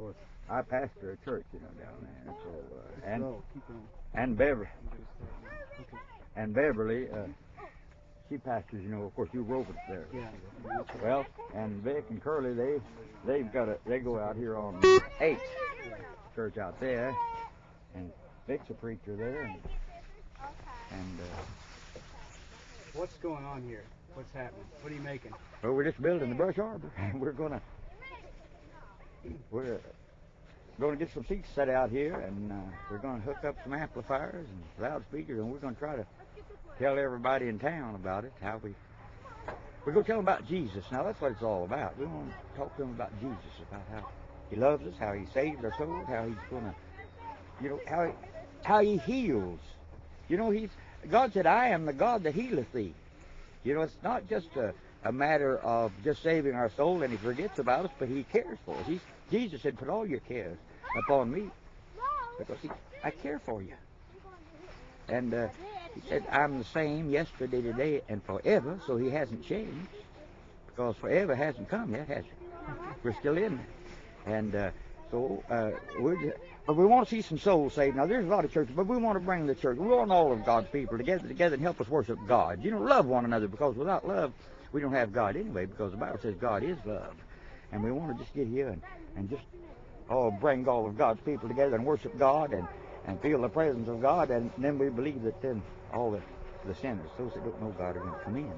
course, I pastor a church, you know, down there. So, Keep going. and Beverly, Okay. and Beverly, she pastors, you know. Of course, you wrote it there. Yeah. Well, and Vic and Curly, they go out here on 8th church out there, and Vic's a preacher there, and What's going on here? What's happening? What are you making? well, we're just building the brush arbor. We're gonna get some seats set out here, and we're gonna hook up some amplifiers and loudspeakers, and we're gonna try to tell everybody in town about it. We're gonna tell them about Jesus. Now that's what it's all about. We want to talk to them about Jesus, about how He loves us, how He saves our souls, how He's gonna, you know, how He heals. You know, God said, "I am the God that healeth thee." You know, it's not just a matter of just saving our soul and He forgets about us, but He cares for us. Jesus said, "Put all your cares upon me, because I care for you." And He said, "I'm the same yesterday, today, and forever," so He hasn't changed, because forever hasn't come yet, has it? We're still in there. And but we want to see some souls saved. Now, there's a lot of churches, but we want to bring the church. We want all of God's people together and help us worship God. You know, love one another, because without love, we don't have God anyway, because the Bible says God is love. And we want to just get here and just bring all of God's people together and worship God and feel the presence of God, and then we believe that then all the sinners, those that don't know God, are going to come in.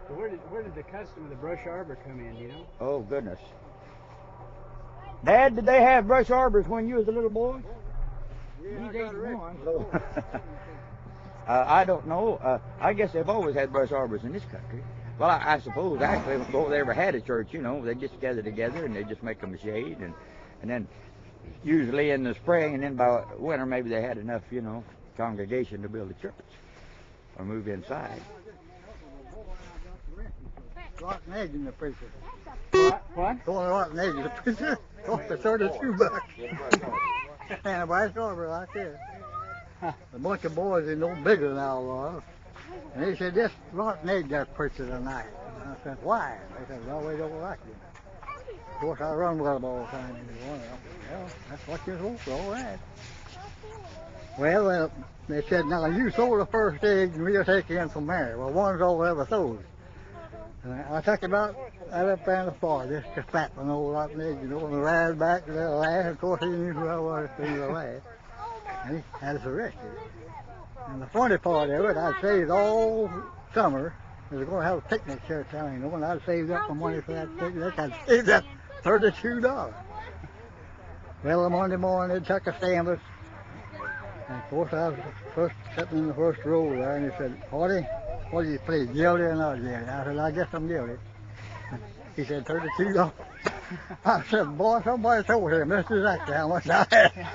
So where did the custom of the brush arbor come in, you know? Oh, goodness. Dad, did they have brush arbors when you was a little boy? Yeah, He's I got 81, so I don't know. I guess they've always had brush arbors in this country. Well, I suppose actually before they ever had a church, you know, they just gather together and they just make them a shade, and then usually in the spring, and then by winter maybe they had enough, you know, congregation to build a church or move inside. Rotten egg in the preacher. What? Going rotten egg in the preacher. Cost the $32. And a brush arbor like this. A bunch of boys is no bigger than I was. And they said, "This rotten egg got preacher tonight." And I said, "Why?" They said, "Well, we don't like it." Of course, I run with them all the time. Well, that's what you're supposed to, all right. Well, they said, "Now you sold the first egg and we'll take you in from there." Well, one's all ever sold. And I took about right up there in the bar, just a fat one, old rotten egg, you know, and ran back to the last. Of course, he knew who I was in the last. And he had us arrested. And the funny part of it, I saved all summer. We were going to have a picnic church down, you know, and I saved up my money for that picnic. I saved up $32. Well, the Monday morning, they took us to Ambers. And of course, I was first sitting in the first row there, and he said, "Harley, what do you plead, guilty or not guilty?" I said, "I guess I'm guilty." He said, $32. I said, "Boy, somebody told him this is exactly how much I had."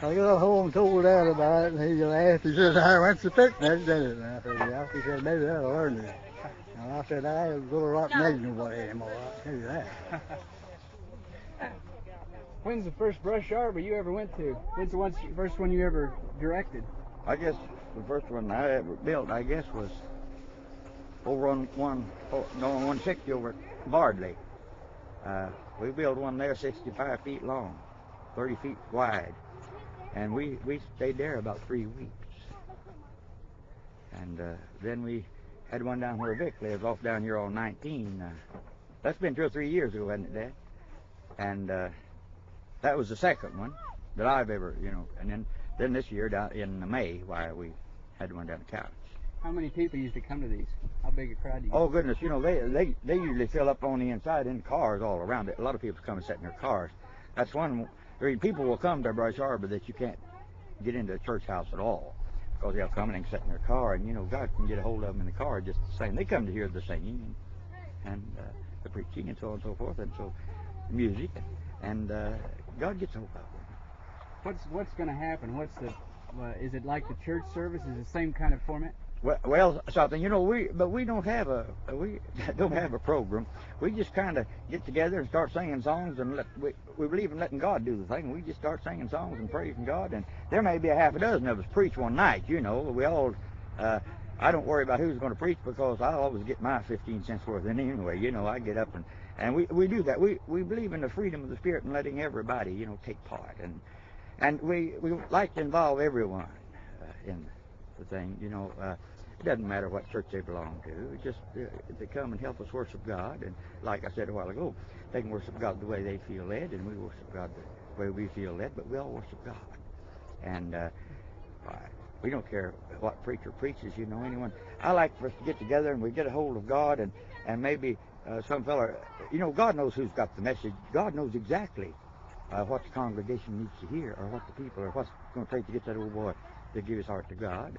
I got home and told Dad about it, and he laughed. He said, "I went to picnic, did it?" And I said, "Yeah." He said, "Maybe that'll learn me." And I said, "I ain't going to rotten egg nobody anymore, I'll tell you that." When's the first brush arbor you ever went to? When's the first one you ever directed? I guess the first one I ever built, I guess, was over on 160 over at Bardley. We built one there 65 feet long, 30 feet wide, and we stayed there about 3 weeks. And then we had one down where Vic lives, off down here on 19. That's been 2 or 3 years ago, hasn't it, Dad? And that was the second one that I've ever, you know. And then this year, down in May, why we had one down the couch. How many people used to come to these? How big a crowd do you get? Oh goodness, you know, they usually fill up on the inside in cars all around it. A lot of people come and sit in their cars. That's one. People will come to Brush Arbor that you can't get into a church house at all, because they'll come and sit in their car, and you know, God can get a hold of them in the car just the same. They come to hear the singing and the preaching and so on and so forth, and so music, and God gets a hold of them. What's going to happen? Is it like the church service? Is it the same kind of format? Well, something, you know, we don't have a program. We just kind of get together and start singing songs, and we believe in letting God do the thing. We just start singing songs and praising God, and there may be a half a dozen of us preach one night. You know, we all I don't worry about who's going to preach because I always get my 15 cents worth in anyway. You know, I get up and we do that. We believe in the freedom of the Spirit and letting everybody, you know, take part. And we like to involve everyone in the thing. You know, it doesn't matter what church they belong to. It's just they come and help us worship God. And like I said a while ago, they can worship God the way they feel led, and we worship God the way we feel led, but we all worship God. And we don't care what preacher preaches, you know, anyone. I like for us to get together and we get a hold of God and maybe some fella, you know, God knows who's got the message. God knows exactly what the congregation needs to hear or what the people or what's going to take to get that old boy to give his heart to God.